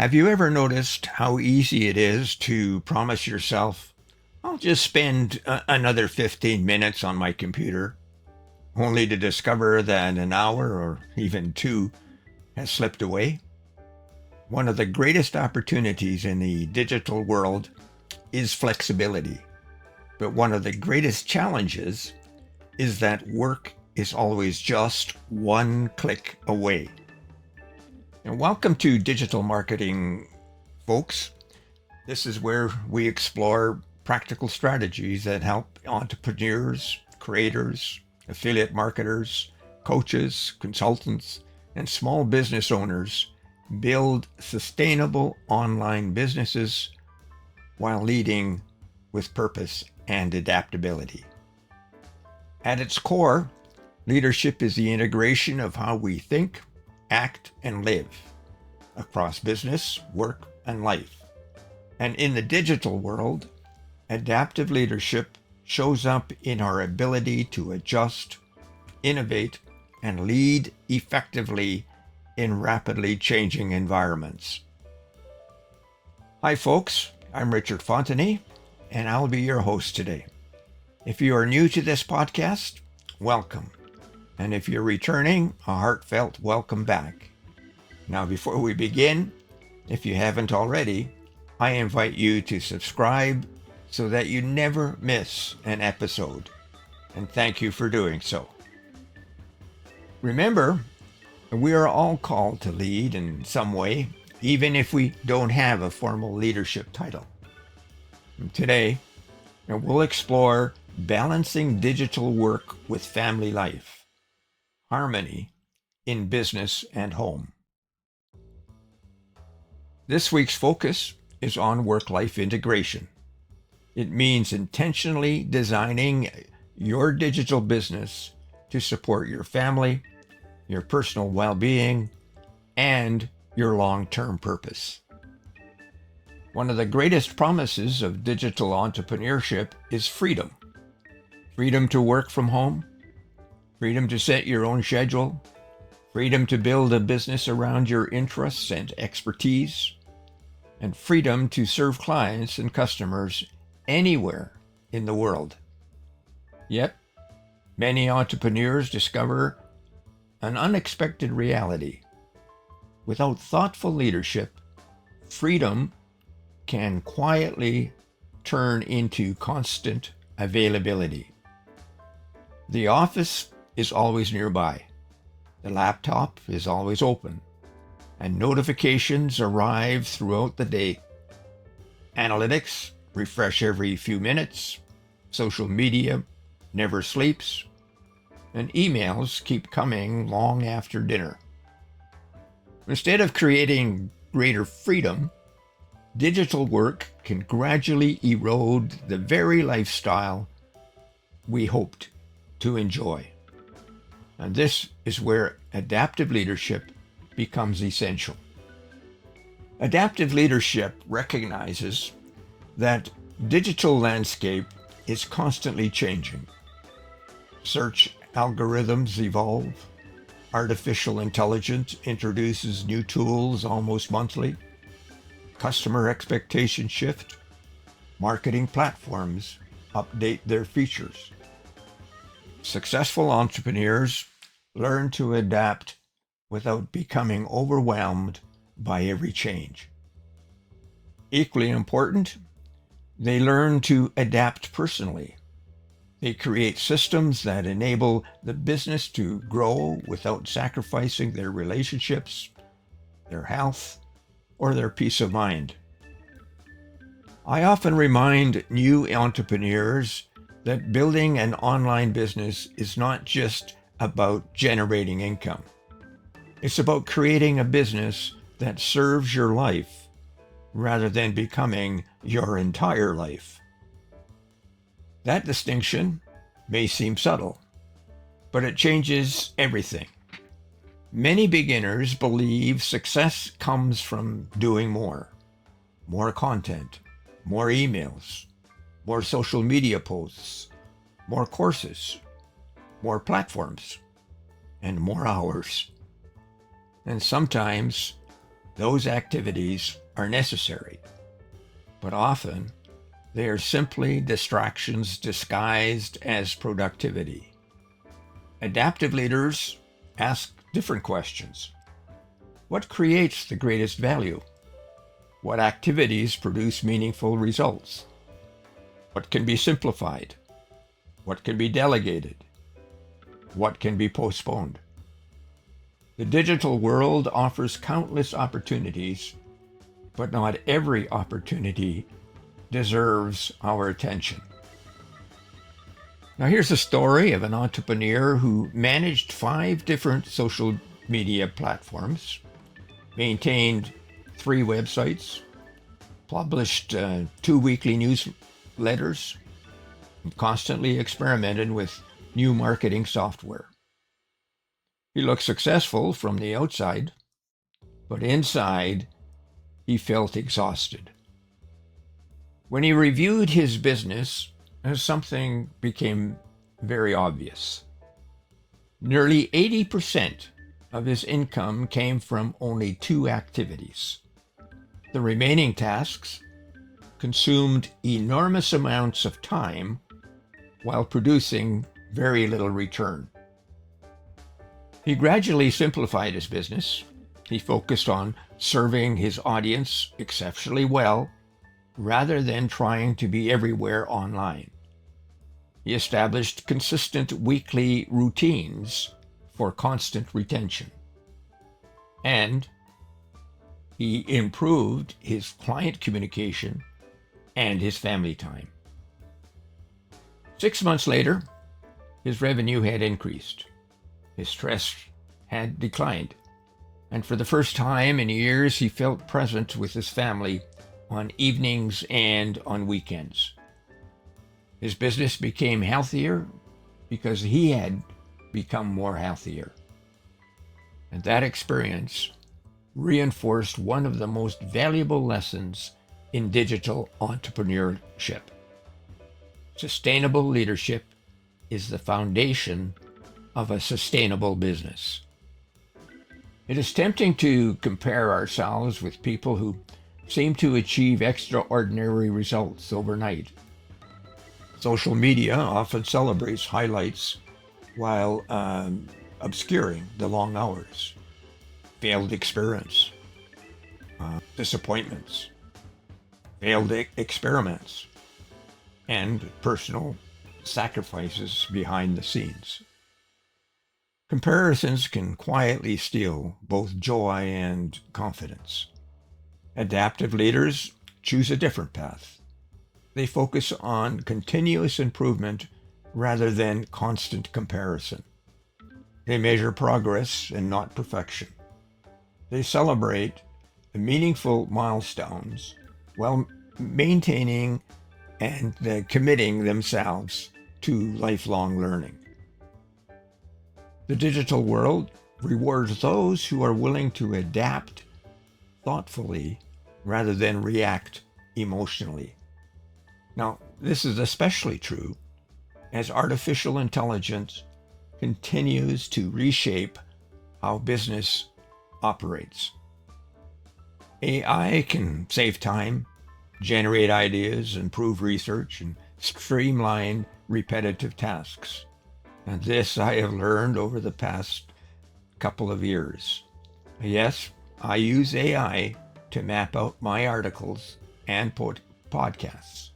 Have you ever noticed how easy it is to promise yourself, I'll just spend another 15 minutes on my computer, only to discover that an hour or even two has slipped away? One of the greatest opportunities in the digital world is flexibility, but one of the greatest challenges is that work is always just one click away. And welcome to Digital Marketing, folks. This is where we explore practical strategies that help entrepreneurs, creators, affiliate marketers, coaches, consultants, and small business owners build sustainable online businesses while leading with purpose and adaptability. At its core, leadership is the integration of how we think, act, and live across business, work, and life. And in the digital world, adaptive leadership shows up in our ability to adjust, innovate, and lead effectively in rapidly changing environments. Hi folks, I'm Richard Fontanie, and I'll be your host today. If you are new to this podcast, welcome. And if you're returning, a heartfelt welcome back. Now, before we begin, if you haven't already, I invite you to subscribe so that you never miss an episode. And thank you for doing so. Remember, we are all called to lead in some way, even if we don't have a formal leadership title. And today, we'll explore balancing digital work with family life, harmony in business and home. This week's focus is on work-life integration. It means intentionally designing your digital business to support your family, your personal well-being, and your long-term purpose. One of the greatest promises of digital entrepreneurship is freedom. Freedom to work from home, freedom to set your own schedule, freedom to build a business around your interests and expertise, and freedom to serve clients and customers anywhere in the world. Yet, many entrepreneurs discover an unexpected reality. Without thoughtful leadership, freedom can quietly turn into constant availability. The office is always nearby. The laptop is always open, and notifications arrive throughout the day. Analytics refresh every few minutes, social media never sleeps, and emails keep coming long after dinner. Instead of creating greater freedom, digital work can gradually erode the very lifestyle we hoped to enjoy. And this is where adaptive leadership becomes essential. Adaptive leadership recognizes that digital landscape is constantly changing. Search algorithms evolve. Artificial intelligence introduces new tools almost monthly. Customer expectations shift. Marketing platforms update their features. Successful entrepreneurs learn to adapt without becoming overwhelmed by every change. Equally important, they learn to adapt personally. They create systems that enable the business to grow without sacrificing their relationships, their health, or their peace of mind. I often remind new entrepreneurs that building an online business is not just about generating income. It's about creating a business that serves your life rather than becoming your entire life. That distinction may seem subtle, but it changes everything. Many beginners believe success comes from doing more content, more emails, more social media posts, more courses, more platforms, and more hours. And sometimes Those activities are necessary, but often they are simply distractions disguised as productivity. Adaptive leaders ask different questions. What creates the greatest value? What activities produce meaningful results? What can be simplified? What can be delegated? What can be postponed? The digital world offers countless opportunities, but not every opportunity deserves our attention. Now here's a story of an entrepreneur who managed 5 different social media platforms, maintained 3 websites, published 2 weekly newsletters, and constantly experimented with new marketing software. He looked successful from the outside, but inside he felt exhausted. When he reviewed his business, something became very obvious. Nearly 80% of his income came from only 2 activities. The remaining tasks consumed enormous amounts of time while producing very little return. He gradually simplified his business. He focused on serving his audience exceptionally well, rather than trying to be everywhere online. He established consistent weekly routines for constant retention. And he improved his client communication and his family time. 6 months later, his revenue had increased. His stress had declined. And for the first time in years, he felt present with his family on evenings and on weekends. His business became healthier because he had become more healthier. And that experience reinforced one of the most valuable lessons in digital entrepreneurship. Sustainable leadership is the foundation of a sustainable business. It is tempting to compare ourselves with people who seem to achieve extraordinary results overnight. Social media often celebrates highlights while obscuring the long hours, failed experience, disappointments, failed experiments, and personal sacrifices behind the scenes. Comparisons can quietly steal both joy and confidence. Adaptive leaders choose a different path. They focus on continuous improvement rather than constant comparison. They measure progress and not perfection. They celebrate the meaningful milestones while maintaining and committing themselves to lifelong learning. The digital world rewards those who are willing to adapt thoughtfully rather than react emotionally. Now, this is especially true as artificial intelligence continues to reshape how business operates. AI can save time, generate ideas, improve research, and streamline repetitive tasks. And this I have learned over the past couple of years. Yes, I use AI to map out my articles and podcasts.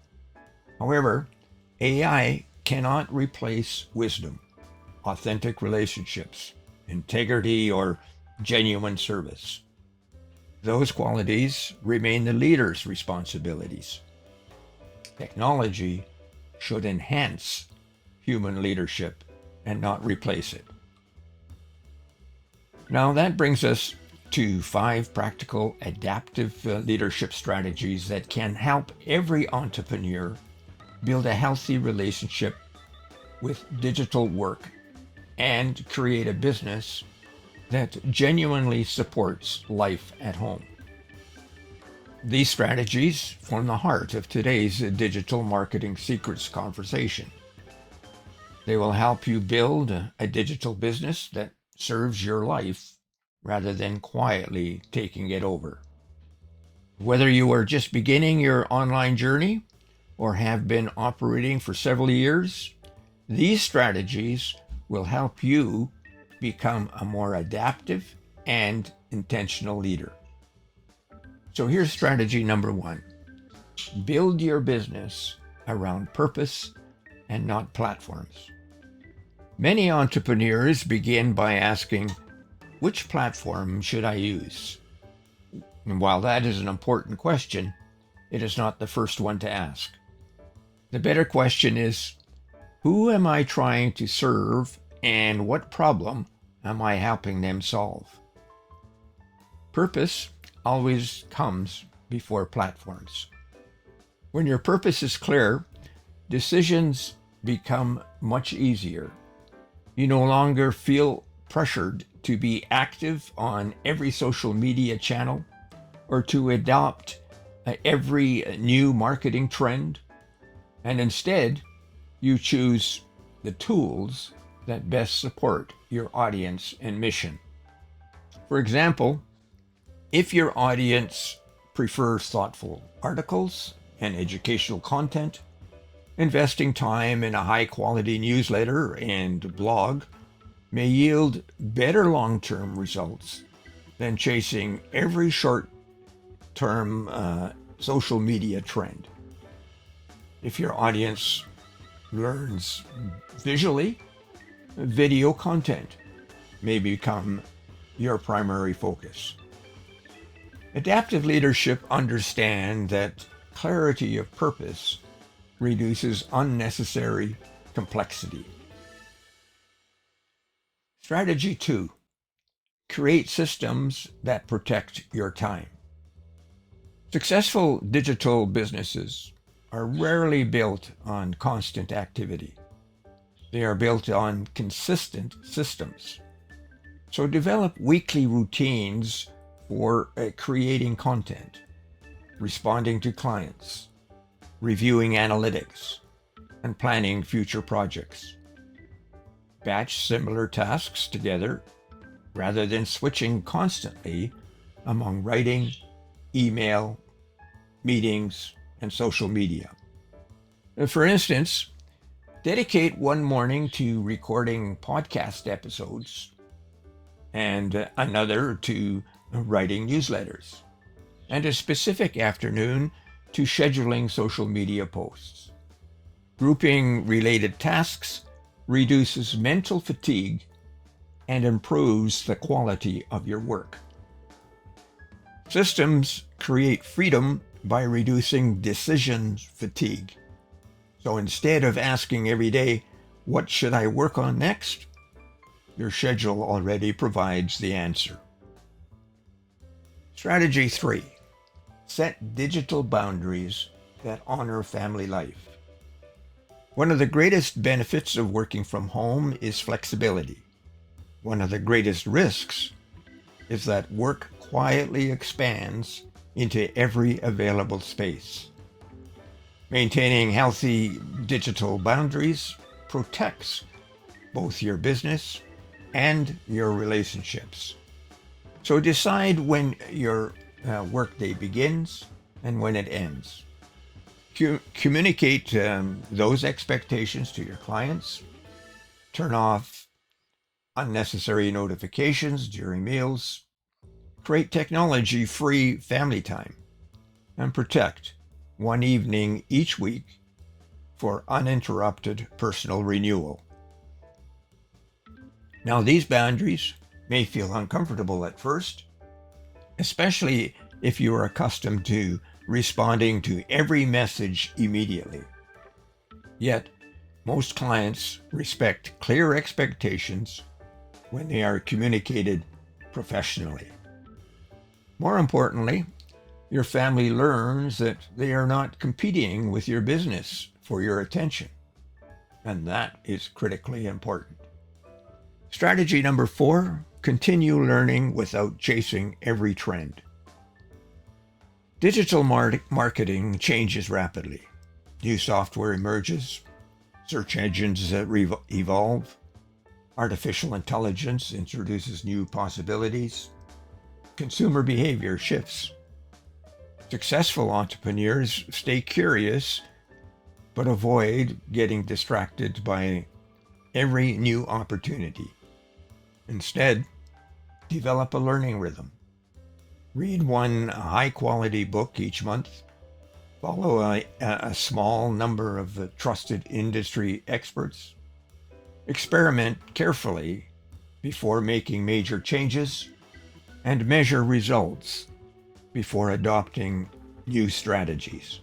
However, AI cannot replace wisdom, authentic relationships, integrity, or genuine service. Those qualities remain the leader's responsibilities. Technology should enhance human leadership and not replace it. Now that brings us to 5 practical adaptive leadership strategies that can help every entrepreneur build a healthy relationship with digital work and create a business that genuinely supports life at home. These strategies form the heart of today's digital marketing secrets conversation. They will help you build a digital business that serves your life rather than quietly taking it over. Whether you are just beginning your online journey or have been operating for several years, these strategies will help you become a more adaptive and intentional leader. So here's strategy number 1. Build your business around purpose and not platforms. Many entrepreneurs begin by asking, which platform should I use? And while that is an important question, it is not the first one to ask. The better question is, who am I trying to serve and what problem am I helping them solve? Purpose always comes before platforms. When your purpose is clear, decisions become much easier. You no longer feel pressured to be active on every social media channel or to adopt every new marketing trend, and instead you choose the tools that best support your audience and mission. For example, if your audience prefers thoughtful articles and educational content, investing time in a high-quality newsletter and blog may yield better long-term results than chasing every short-term social media trend. If your audience learns visually, video content may become your primary focus. Adaptive leadership understands that clarity of purpose reduces unnecessary complexity. Strategy 2. Create systems that protect your time. Successful digital businesses are rarely built on constant activity. They are built on consistent systems. So develop weekly routines for creating content, responding to clients, reviewing analytics, and planning future projects. Batch similar tasks together rather than switching constantly among writing, email, meetings, and social media. For instance, dedicate one morning to recording podcast episodes and another to writing newsletters, and a specific afternoon to scheduling social media posts. Grouping related tasks reduces mental fatigue and improves the quality of your work. Systems create freedom by reducing decision fatigue. So instead of asking every day, what should I work on next? Your schedule already provides the answer. Strategy 3. Set digital boundaries that honor family life. One of the greatest benefits of working from home is flexibility. One of the greatest risks is that work quietly expands into every available space. Maintaining healthy digital boundaries protects both your business and your relationships. So decide when your workday begins and when it ends. Communicate those expectations to your clients. Turn off unnecessary notifications during meals. Create technology-free family time. And protect one evening each week for uninterrupted personal renewal. Now, these boundaries may feel uncomfortable at first, especially if you are accustomed to responding to every message immediately. Yet, most clients respect clear expectations when they are communicated professionally. More importantly, your family learns that they are not competing with your business for your attention, and that is critically important. Strategy number 4, continue learning without chasing every trend. Digital marketing changes rapidly. New software emerges, search engines evolve, artificial intelligence introduces new possibilities, consumer behavior shifts. Successful entrepreneurs stay curious, but avoid getting distracted by every new opportunity. Instead, develop a learning rhythm. Read one high-quality book each month. Follow a small number of trusted industry experts. Experiment carefully before making major changes, and measure results before adopting new strategies.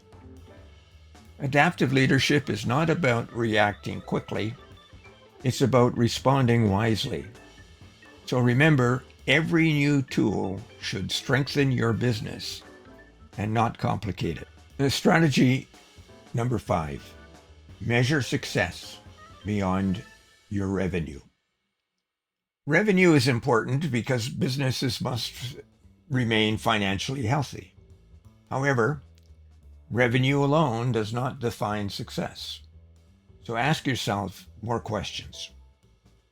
Adaptive leadership is not about reacting quickly, it's about responding wisely. So remember, every new tool should strengthen your business and not complicate it. Strategy number 5, measure success beyond your revenue. Revenue is important because businesses must remain financially healthy. However, revenue alone does not define success. So ask yourself more questions.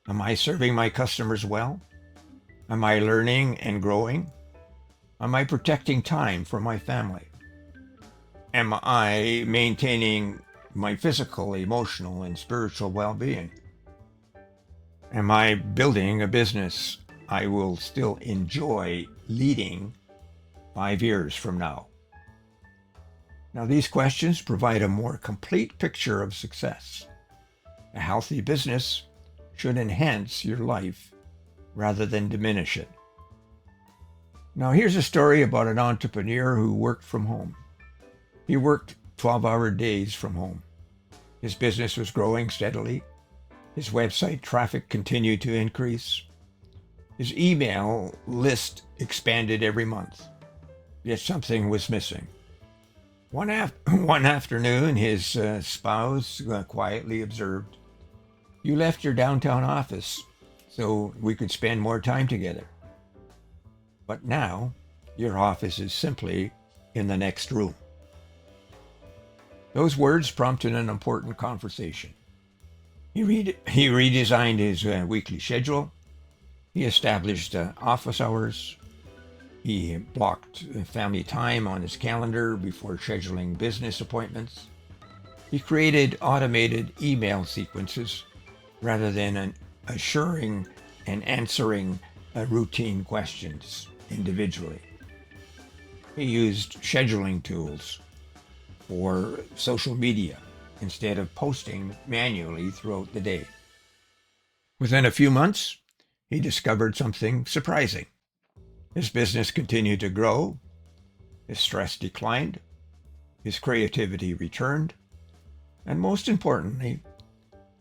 Am I serving my customers well? Am I learning and growing? Am I protecting time for my family? Am I maintaining my physical, emotional, and spiritual well-being? Am I building a business I will still enjoy leading 5 years from now? Now, these questions provide a more complete picture of success. A healthy business should enhance your life rather than diminish it. Now, here's a story about an entrepreneur who worked from home. He worked 12-hour days from home. His business was growing steadily. His website traffic continued to increase. His email list expanded every month. Yet something was missing. One afternoon, his spouse quietly observed, "You left your downtown office so we could spend more time together. But now, your office is simply in the next room." Those words prompted an important conversation. He redesigned his weekly schedule. He established office hours. He blocked family time on his calendar before scheduling business appointments. He created automated email sequences rather than assuring and answering routine questions individually. He used scheduling tools for social media instead of posting manually throughout the day. Within a few months, he discovered something surprising. His business continued to grow, his stress declined, his creativity returned, and most importantly,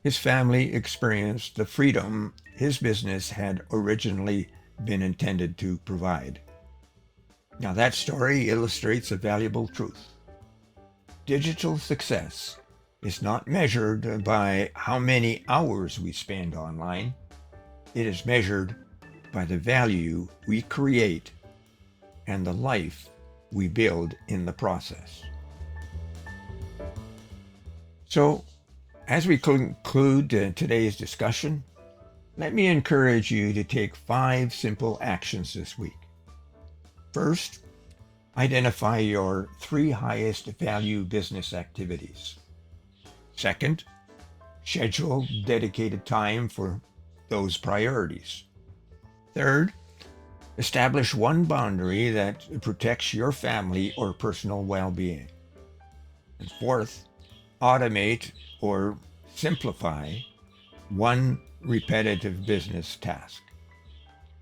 his family experienced the freedom his business had originally been intended to provide. Now that story illustrates a valuable truth. Digital success is not measured by how many hours we spend online. It is measured by the value we create and the life we build in the process. So, as we conclude today's discussion, let me encourage you to take 5 simple actions this week. First, identify your 3 highest value business activities. Second, schedule dedicated time for those priorities. Third, establish one boundary that protects your family or personal well-being. And fourth, automate or simplify one repetitive business task.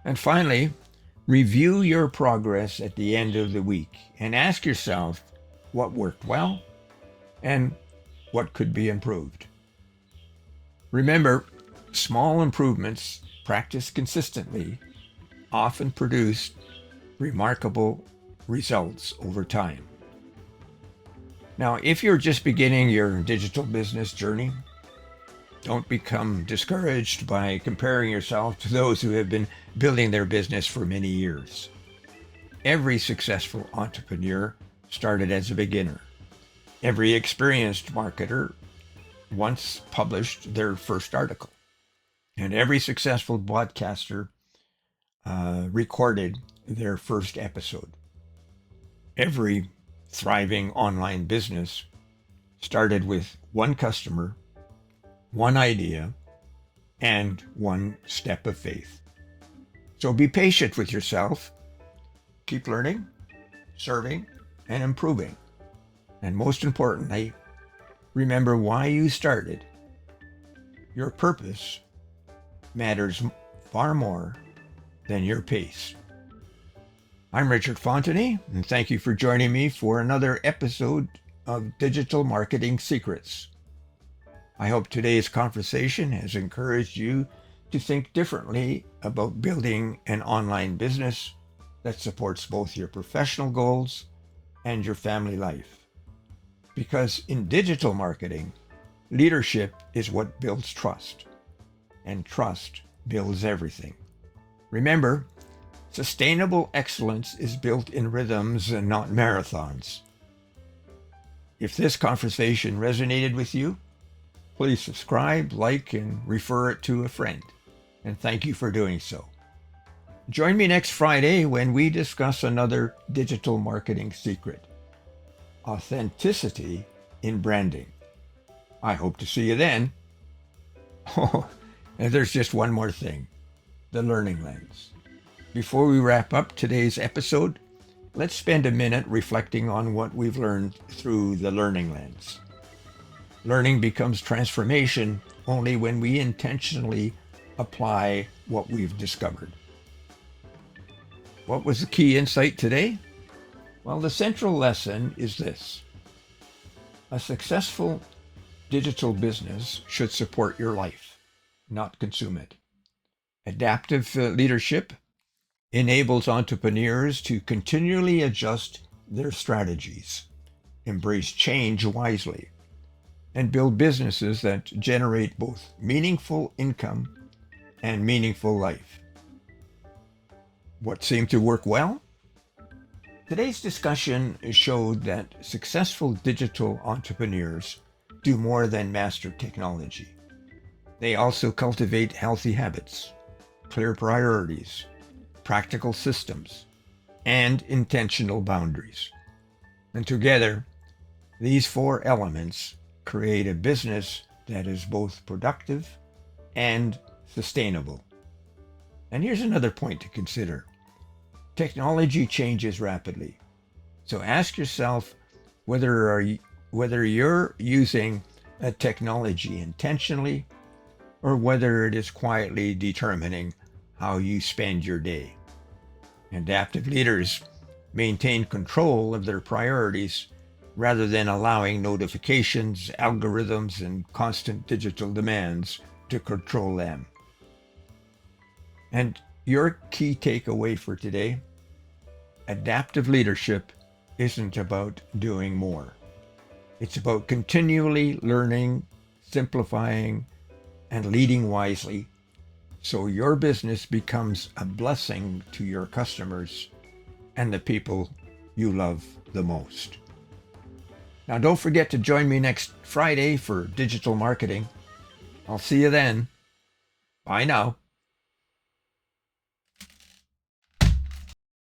And finally, review your progress at the end of the week and ask yourself what worked well and what could be improved. Remember, small improvements practiced consistently often produce remarkable results over time. Now, if you're just beginning your digital business journey, don't become discouraged by comparing yourself to those who have been building their business for many years. Every successful entrepreneur started as a beginner. Every experienced marketer once published their first article. And every successful broadcaster recorded their first episode. Every thriving online business started with one customer, one idea, and one step of faith. So be patient with yourself. Keep learning, serving, and improving. And most importantly, remember why you started. Your purpose matters far more than your pace. I'm Richard Fontanie, and thank you for joining me for another episode of Digital Marketing Secrets. I hope today's conversation has encouraged you to think differently about building an online business that supports both your professional goals and your family life. Because in digital marketing, leadership is what builds trust, and trust builds everything. Remember, sustainable excellence is built in rhythms and not marathons. If this conversation resonated with you, please subscribe, like, and refer it to a friend. And thank you for doing so. Join me next Friday when we discuss another digital marketing secret: authenticity in branding. I hope to see you then. Oh, and there's just one more thing: the learning lens. Before we wrap up today's episode, let's spend a minute reflecting on what we've learned through the learning lens. Learning becomes transformation only when we intentionally apply what we've discovered. What was the key insight today? Well, the central lesson is this: a successful digital business should support your life, not consume it. Adaptive leadership enables entrepreneurs to continually adjust their strategies, embrace change wisely, and build businesses that generate both meaningful income and meaningful life. What seemed to work well? Today's discussion showed that successful digital entrepreneurs do more than master technology. They also cultivate healthy habits, clear priorities, practical systems, and intentional boundaries. And together, these four elements create a business that is both productive and sustainable. And here's another point to consider. Technology changes rapidly. So ask yourself whether you're using a technology intentionally or whether it is quietly determining how you spend your day. Adaptive leaders maintain control of their priorities rather than allowing notifications, algorithms, and constant digital demands to control them. And your key takeaway for today: adaptive leadership isn't about doing more. It's about continually learning, simplifying, and leading wisely so your business becomes a blessing to your customers and the people you love the most. Now, don't forget to join me next Friday for digital marketing. I'll see you then. Bye now.